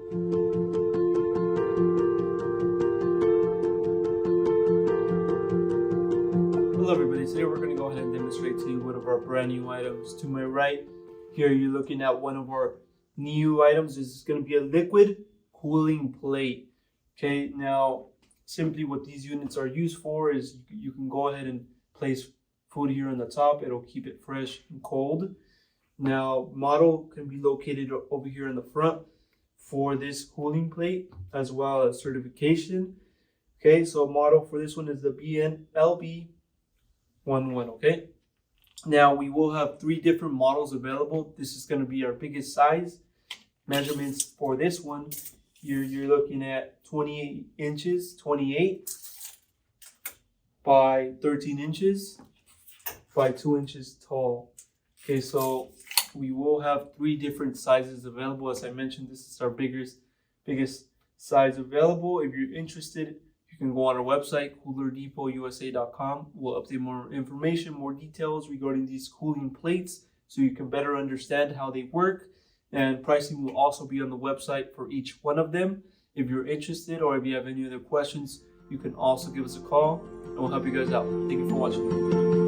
Hello everybody, today we're going to go ahead and demonstrate to you one of our brand new items. To my right here you're looking at one of our new items. This is going to be a liquid cooling plate. Okay, now simply what these units are used for is you can go ahead and place food here on the top. It'll keep it fresh and cold. Now model can be located over here in the front for this cooling plate, as well as certification. Okay, so model for this one is the BNLB11. Okay, now we will have 3 different models available. This is going to be our biggest size. Measurements for this one, you're looking at 28 inches, 28 by 13 inches by 2 inches tall. Okay, so we will have 3 different sizes available. As I mentioned, this is our biggest size available. If you're interested, you can go on our website, coolerdepotUSA.com. We'll update more information, more details regarding these cooling plates so you can better understand how they work. And pricing will also be on the website for each one of them. If you're interested or if you have any other questions, you can also give us a call and we'll help you guys out. Thank you for watching.